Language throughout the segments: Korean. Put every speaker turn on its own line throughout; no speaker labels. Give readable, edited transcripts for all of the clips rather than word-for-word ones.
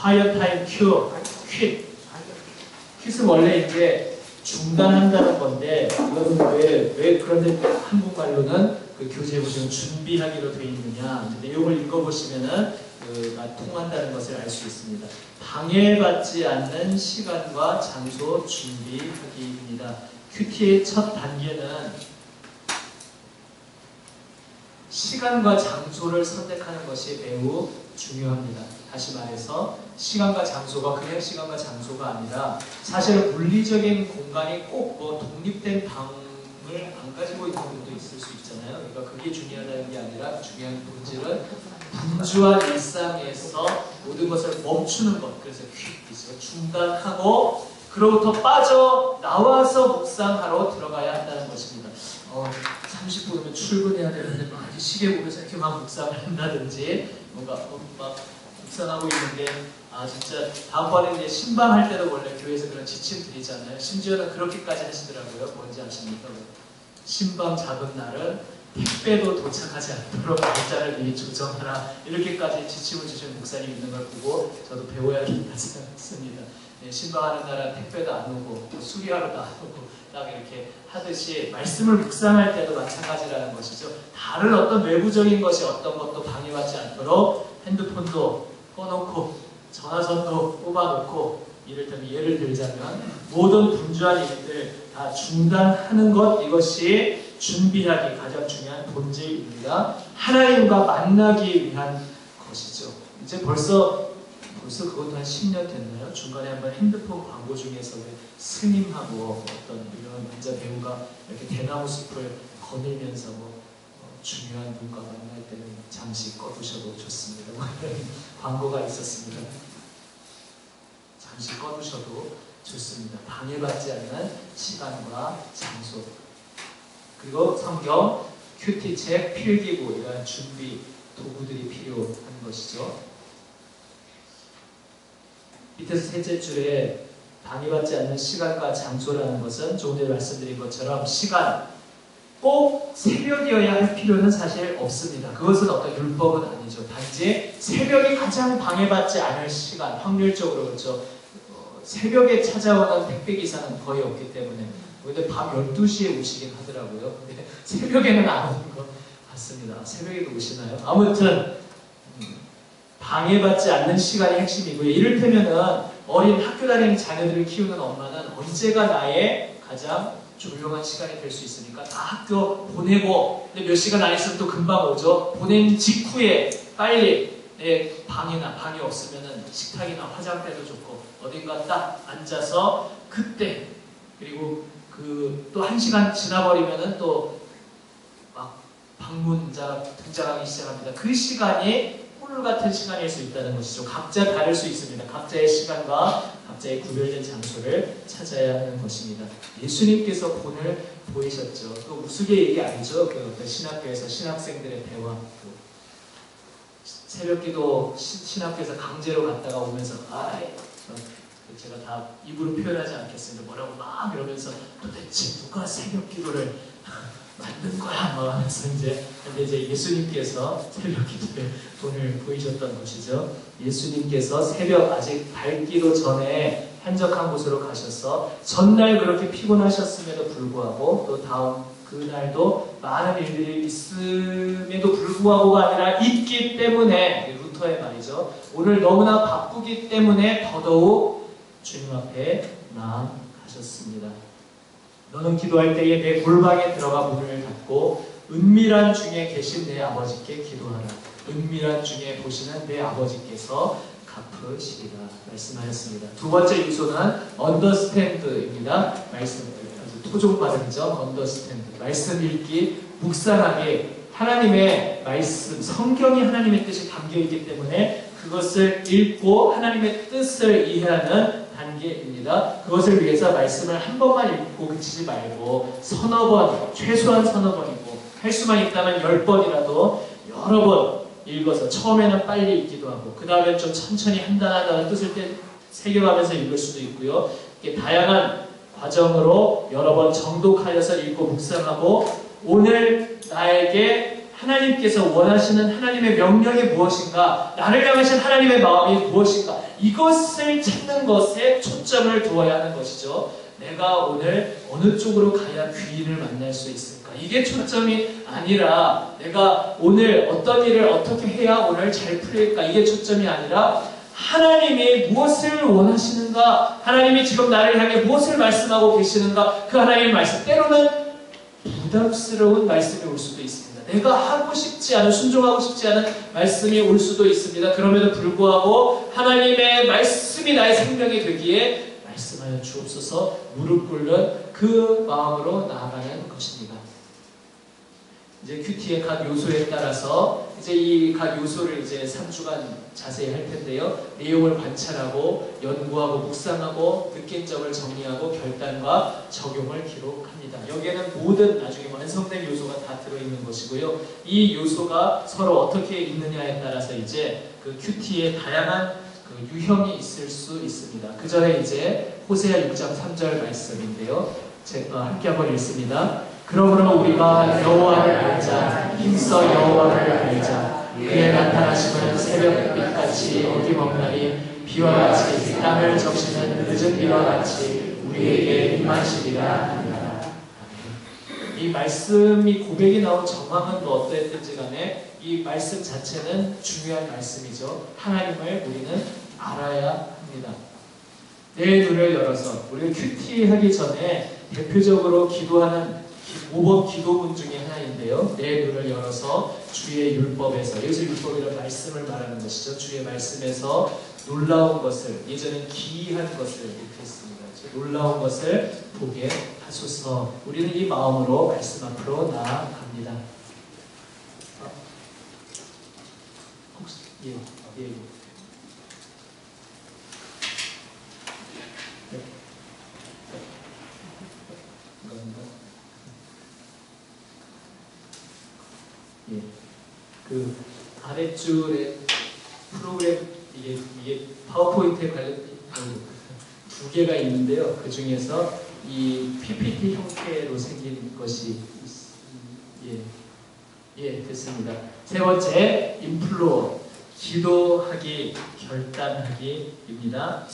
quiet time, quit. quit은 원래 이제 중단한다는 건데, 이거는 왜 그런데 한국말로는 그 교재에 보시면 준비하기로 되어 있느냐. 내용을 읽어보시면은 통한다는 것을 알 수 있습니다. 방해받지 않는 시간과 장소 준비하기입니다. 큐티의 첫 단계는 시간과 장소를 선택하는 것이 매우 중요합니다. 다시 말해서 시간과 장소가 그냥 시간과 장소가 아니라 사실 물리적인 공간이 꼭 뭐 독립된 방을 안 가지고 있는 경우도 있을 수 있잖아요. 그러니까 그게 중요하다는 게 아니라 중요한 본질은 분주한 일상에서 모든 것을 멈추는 것. 그래서 퀴트죠. 중단하고 그로부터 빠져나와서 묵상하러 들어가야 한다는 것입니다. 30분이면 출근해야 되는데 막 시계 보면서 이렇게 막 묵상을 한다든지 뭔가 막 묵상하고 있는데 진짜 다음번에 이제 신방할 때도 원래 교회에서 그런 지침 드리잖아요. 심지어는 그렇게까지 하시더라고요. 뭔지 아십니까? 신방 잡은 날은 택배도 도착하지 않도록 날짜를 미리 조정하라. 이렇게까지 지침을 주신 목사님 있는 걸 보고 저도 배워야겠다 생각했습니다. 신방하는 날은 택배도 안 오고 수리하러도 안 오고 딱 이렇게 하듯이 말씀을 묵상할 때도 마찬가지라는 것이죠. 다른 어떤 외부적인 것이 어떤 것도 방해받지 않도록 핸드폰도 꺼놓고 전화선도 뽑아놓고 이를테면 예를 들자면 모든 분주한 일들 다 중단하는 것, 이것이 준비하기 가장 중요한 본질입니다. 하나님과 만나기 위한 것이죠. 이제 벌써 그것도 한 10년 됐나요? 중간에 한번 핸드폰 광고 중에서 스님하고 어떤 이런 남자 배우가 이렇게 대나무 숲을 거닐면서 중요한 분과 만날 때는 잠시 꺼두셔도 좋습니다. 광고가 있었습니다. 잠시 꺼두셔도 좋습니다. 방해받지 않는 시간과 장소. 그리고 성경, 큐티책, 필기구 이런 준비 도구들이 필요한 것이죠. 밑에서 셋째 줄에 방해받지 않는 시간과 장소라는 것은 조금 전에 말씀드린 것처럼 시간, 꼭 새벽이어야 할 필요는 사실 없습니다. 그것은 어떤 율법은 아니죠. 단지 새벽이 가장 방해받지 않을 시간, 확률적으로 그렇죠. 새벽에 찾아오는 택배기사는 거의 없기 때문에. 근데 밤 12시에 오시긴 하더라고요. 근데 새벽에는 안 오는 것 같습니다. 새벽에도 오시나요? 아무튼 방해받지 않는 시간이 핵심이고요. 이를테면은 어린 학교 다니는 자녀들을 키우는 엄마는 언제가 나의 가장 조용한 시간이 될 수 있으니까 다 학교 보내고, 근데 몇 시간 안 있으면 또 금방 오죠. 보낸 직후에 빨리 방이 없으면은 식탁이나 화장대도 좋고 어딘가 딱 앉아서 그때, 그리고 또 1시간 지나버리면은 또 막 방문자가 등장하기 시작합니다. 그 시간이 꿀 같은 시간일 수 있다는 것이죠. 각자 다를 수 있습니다. 각자의 시간과 각자의 구별된 장소를 찾아야 하는 것입니다. 예수님께서 본을 보이셨죠. 또 우스개 얘기 아니죠. 그 신학교에서 신학생들의 대화. 새벽기도 신학교에서 강제로 갔다가 오면서 제가 다 입으로 표현하지 않겠습니다. 뭐라고 막 이러면서 도대체 누가 새벽기도를 만든 거야 뭐 하면서 근데 이제 예수님께서 새벽기도에 본을 보이셨던 것이죠. 예수님께서 새벽 아직 밝기도 전에 한적한 곳으로 가셔서 전날 그렇게 피곤하셨음에도 불구하고 또 다음 그날도 많은 일들이 있음에도 불구하고가 아니라 있기 때문에, 루터의 말이죠. 오늘 너무나 바쁘기 때문에 더더욱 주님 앞에 나아가셨습니다. 너는 기도할 때에 내 골방에 들어가 문을 닫고 은밀한 중에 계신 내 아버지께 기도하라. 은밀한 중에 보시는 내 아버지께서 갚으시리라 말씀하셨습니다. 두 번째 요소는 understand입니다. 토종 발음이죠. understand. 말씀 읽기, 묵상하기. 하나님의 말씀, 성경이 하나님의 뜻이 담겨있기 때문에 그것을 읽고 하나님의 뜻을 이해하는 단계입니다. 그것을 위해서 말씀을 한 번만 읽고 그치지 말고 서너 번, 최소한 서너 번이고 할 수만 있다면 10번이라도 여러 번 읽어서 처음에는 빨리 읽기도 하고 그 다음에 좀 천천히 한 단 한 단을 뜻을 새겨가면서 읽을 수도 있고요. 이렇게 다양한 과정으로 여러 번 정독하여서 읽고 묵상하고 오늘 나에게 하나님께서 원하시는 하나님의 명령이 무엇인가, 나를 향하신 하나님의 마음이 무엇인가, 이것을 찾는 것에 초점을 두어야 하는 것이죠. 내가 오늘 어느 쪽으로 가야 귀인을 만날 수 있을까? 이게 초점이 아니라 내가 오늘 어떤 일을 어떻게 해야 오늘 잘 풀릴까? 이게 초점이 아니라 하나님이 무엇을 원하시는가? 하나님이 지금 나를 향해 무엇을 말씀하고 계시는가? 그 하나님의 말씀, 때로는 부담스러운 말씀이 올 수도 있습니다. 내가 하고 싶지 않은, 순종하고 싶지 않은 말씀이 올 수도 있습니다. 그럼에도 불구하고 하나님의 말씀이 나의 생명이 되기에 말씀하여 주옵소서 무릎 꿇는 그 마음으로 나아가는 것입니다. 이제 큐티의 각 요소에 따라서 이제 이 각 요소를 이제 3주간 자세히 할 텐데요. 내용을 관찰하고 연구하고 묵상하고 느낀 점을 정리하고 결단과 적용을 기록합니다. 여기에는 모든 나중에 완성된 요소가 다 들어있는 것이고요. 이 요소가 서로 어떻게 있느냐에 따라서 이제 그 큐티의 다양한 그 유형이 있을 수 있습니다. 그 전에 이제 호세아 6장 3절 말씀인데요. 제가 함께 한번 읽습니다. 그러므로 우리가 여호와를 알자, 힘써 여호와를 알자. 그의 나타나심은 새벽빛같이 어김없나니 비와 같이 땅을 적시는 늦은 비와 같이 우리에게 임하시리라. 이 말씀이 고백이 나온 정황은 뭐 어떠했든지 간에 이 말씀 자체는 중요한 말씀이죠. 하나님을 우리는 알아야 합니다. 내 눈을 열어서 우리가 큐티 하기 전에 대표적으로 기도하는 5번 기도문 중에 하나인데요. 내 눈을 열어서 주의 율법에서, 여기서 율법이란 말씀을 말하는 것이죠. 주의 말씀에서 놀라운 것을, 예전엔 기이한 것을 이렇게 했습니다. 놀라운 것을 보게 하소서. 우리는 이 마음으로 말씀 앞으로 나아갑니다. 혹시 예. 예. 그 아랫줄에 프로그램 이게 파워포인트에 관련 두 개가 있는데요. 그 중에서 이 PPT 형태로 생긴 것이 됐습니다. 세 번째 인플로어, 기도하기, 결단하기입니다.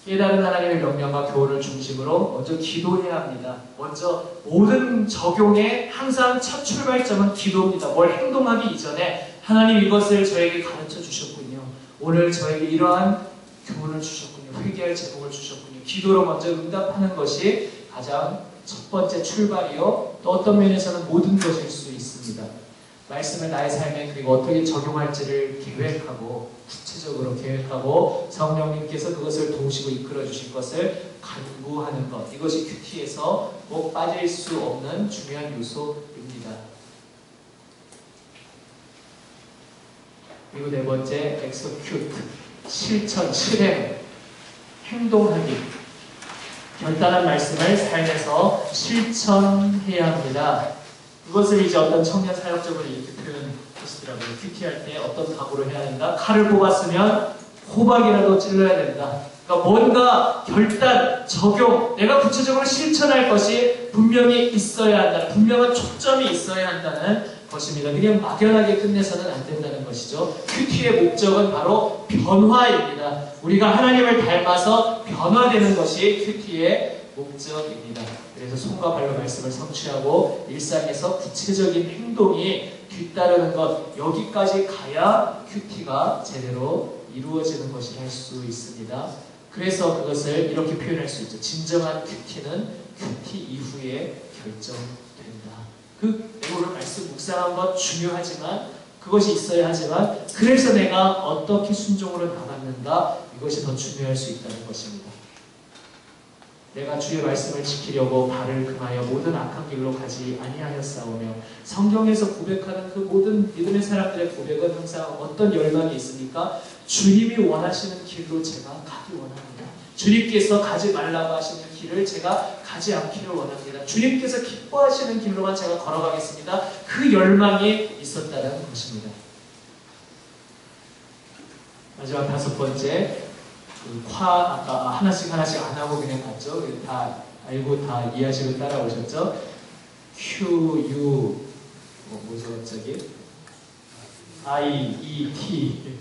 깨달은 하나님의 명령과 교훈을 중심으로 먼저 기도해야 합니다. 먼저 모든 적용의 항상 첫 출발점은 기도입니다. 뭘 행동하기 이전에 하나님 이것을 저에게 가르쳐 주셨군요. 오늘 저에게 이러한 교훈을 주셨군요. 회개할 제목을 주셨군요. 기도로 먼저 응답하는 것이 가장 첫 번째 출발이요. 또 어떤 면에서는 모든 것일 수 있습니다. 말씀을 나의 삶에 그리고 어떻게 적용할지를 계획하고 구체적으로 계획하고 성령님께서 그것을 도우시고 이끌어 주실 것을 간구하는 것, 이것이 큐티에서 꼭 빠질 수 없는 중요한 요소입니다. 그리고 네 번째 execute, 실천, 실행, 행동하기. 결단한 말씀을 삶에서 실천해야 합니다. 그것을 이제 어떤 청년 사역적으로 이렇게 표현하시더라고요. 큐티할 때 어떤 각오를 해야 된다. 칼을 뽑았으면 호박이라도 찔러야 된다. 그러니까 뭔가 결단, 적용, 내가 구체적으로 실천할 것이 분명히 있어야 한다. 분명한 초점이 있어야 한다는 것입니다. 그냥 막연하게 끝내서는 안 된다는 것이죠. 큐티의 목적은 바로 변화입니다. 우리가 하나님을 닮아서 변화되는 것이 큐티의 목적입니다. 그래서 손과 발로 말씀을 성취하고 일상에서 구체적인 행동이 뒤따르는 것, 여기까지 가야 큐티가 제대로 이루어지는 것이라 할 수 있습니다. 그래서 그것을 이렇게 표현할 수 있죠. 진정한 큐티는 큐티 이후에 결정된다. 그 내용을 말씀 묵상한 것 중요하지만 그것이 있어야 하지만 그래서 내가 어떻게 순종으로 나갔는가, 이것이 더 중요할 수 있다는 것입니다. 내가 주의 말씀을 지키려고 발을 금하여 모든 악한 길로 가지 아니하였사오며, 성경에서 고백하는 그 모든 믿음의 사람들의 고백은 항상 어떤 열망이 있습니까? 주님이 원하시는 길로 제가 가기 원합니다. 주님께서 가지 말라고 하시는 길을 제가 가지 않기를 원합니다. 주님께서 기뻐하시는 길로만 제가 걸어가겠습니다. 그 열망이 있었다는 것입니다. 마지막 다섯 번째, 아까 하나씩 안 하고 그냥 갔죠. 다 알고 다 이해하시고 따라오셨죠. 뭐죠 갑자기? I, E, T.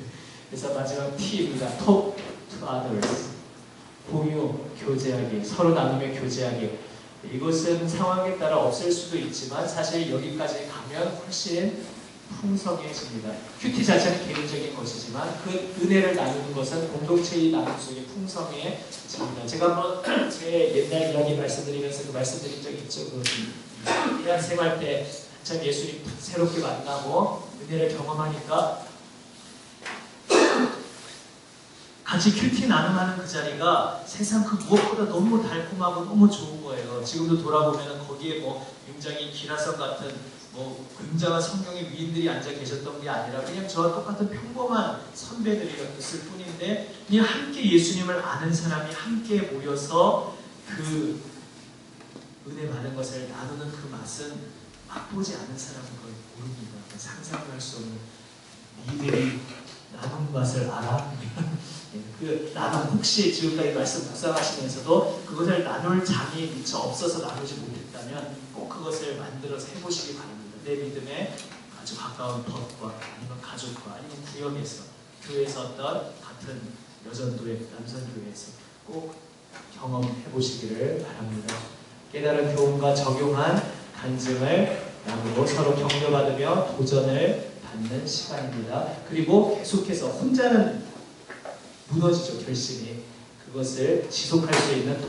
그래서 마지막 T입니다. Talk to others. 공유, 교제하기, 서로 나누며 교제하기. 이것은 상황에 따라 없을 수도 있지만 사실 여기까지 가면 훨씬 풍성해집니다. 큐티 자체는 개인적인 것이지만 그 은혜를 나누는 것은 공동체의 나눔 속에 풍성해집니다. 제가 한번 제 옛날 이야기 말씀드리면서 말씀드린 적이 있죠. 대학생활 때 한참 예수님 새롭게 만나고 은혜를 경험하니까 같이 큐티 나눔하는 그 자리가 세상 그 무엇보다 너무 달콤하고 너무 좋은 거예요. 지금도 돌아보면 거기에 뭐 굉장히 기라성 같은 뭐 굉장한 성경의 위인들이 앉아 계셨던 게 아니라 그냥 저와 똑같은 평범한 선배들이었을 뿐인데 그냥 함께 예수님을 아는 사람이 함께 모여서 그 은혜 받은 것을 나누는 그 맛은 맛보지 않은 사람은 거의 모릅니다. 상상도 할 수 없는 니들이 나눈 맛을 알아? 그 나눔 혹시 지금까지 말씀 묵상하시면서도 그것을 나눌 장이 미처 없어서 나누지 못했다면 꼭 그것을 만들어서 해보시기 바랍니다. 내 믿음에 아주 가까운 덫과 아니면 가족과 아니면 구역에서 교회에서 어떤 같은 여전도회 남선교회에서 꼭 경험해보시기를 바랍니다. 깨달은 교훈과 적용한 간증을 나누고 서로 격려받으며 도전을 받는 시간입니다. 그리고 계속해서 혼자는 무너지죠, 결심이. 그것을 지속할 수 있는